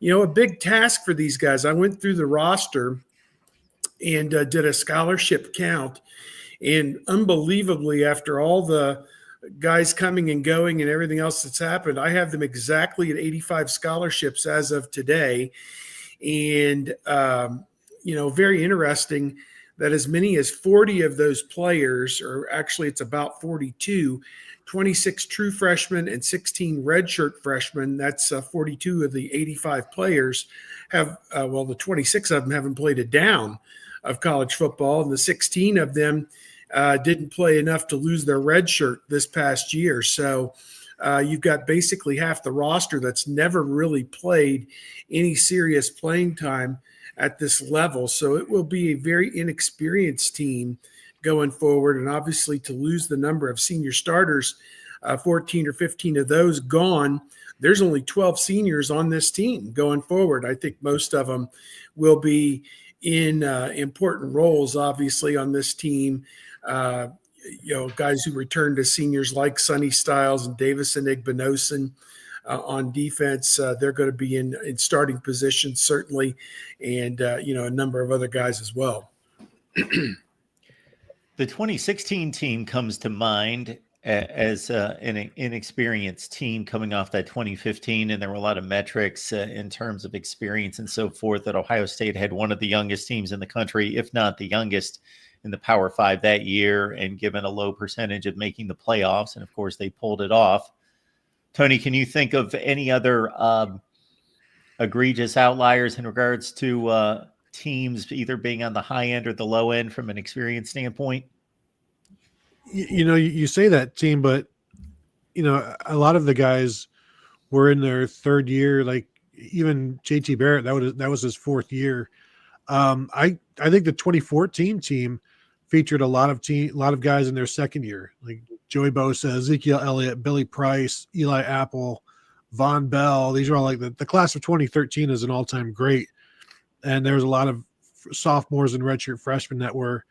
A big task for these guys. I went through the roster and did a scholarship count. And unbelievably, after all the guys coming and going and everything else that's happened, I have them exactly at 85 scholarships as of today. And, very interesting that as many as 40 of those players, or actually it's about 42, 26 true freshmen and 16 redshirt freshmen, that's 42 of the 85 players have, the 26 of them haven't played a down of college football, and the 16 of them didn't play enough to lose their red shirt this past year. So you've got basically half the roster that's never really played any serious playing time at this level. So it will be a very inexperienced team going forward. And obviously to lose the number of senior starters, 14 or 15 of those gone, there's only 12 seniors on this team going forward. I think most of them will be in important roles, obviously, on this team. Guys who returned as seniors like Sonny Styles and Davison Igbinosun on defense. They're going to be in starting positions, certainly, and, a number of other guys as well. The 2016 team comes to mind as an inexperienced team coming off that 2015, and there were a lot of metrics in terms of experience and so forth that Ohio State had one of the youngest teams in the country, if not the youngest, in the Power 5 that year, and given a low percentage of making the playoffs. And of course, they pulled it off. Tony, can you think of any other egregious outliers in regards to teams either being on the high end or the low end from an experience standpoint? You say that team, but a lot of the guys were in their third year. Like even JT Barrett, that was his fourth year. I think the 2014 team featured a lot of guys in their second year, like Joey Bosa, Ezekiel Elliott, Billy Price, Eli Apple, Von Bell. These are all like the class of 2013 is an all-time great. And there was a lot of sophomores and redshirt freshmen that were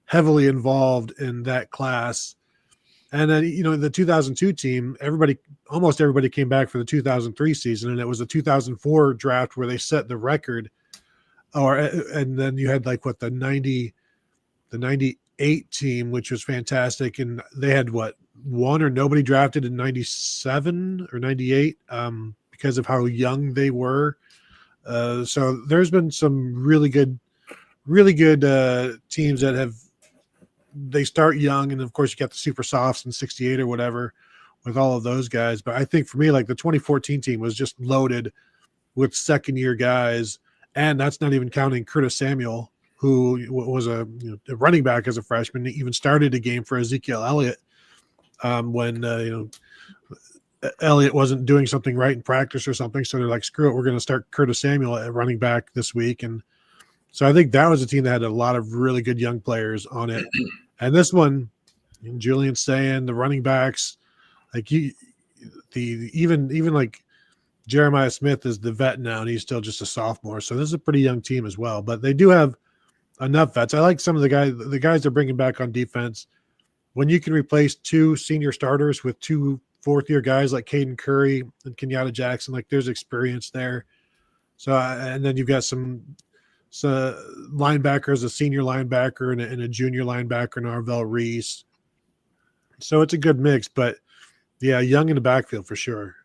heavily involved in that class. And then, the 2002 team, almost everybody came back for the 2003 season. And it was the 2004 draft where they set the record. And then you had the 98 team, which was fantastic. And they had one or nobody drafted in 97 or 98 because of how young they were. So there's been some really good teams that they start young. And of course you got the super softs in 68 or whatever with all of those guys. But I think for me, the 2014 team was just loaded with second year guys. And that's not even counting Curtis Samuel, who was a running back as a freshman. He even started a game for Ezekiel Elliott when Elliott wasn't doing something right in practice or something. So they're like, screw it, we're going to start Curtis Samuel at running back this week. And so I think that was a team that had a lot of really good young players on it. And this one, Julian Sayin, the running backs, even like Jeremiah Smith is the vet now, and he's still just a sophomore. So this is a pretty young team as well. But they do have enough vets. I like some of the guys they're bringing back on defense. When you can replace two senior starters with two fourth-year guys like Caden Curry and Kenyatta Jackson, there's experience there. So, and then you've got some linebackers, a senior linebacker and a junior linebacker, Narvell Reese. So it's a good mix, but yeah, young in the backfield for sure.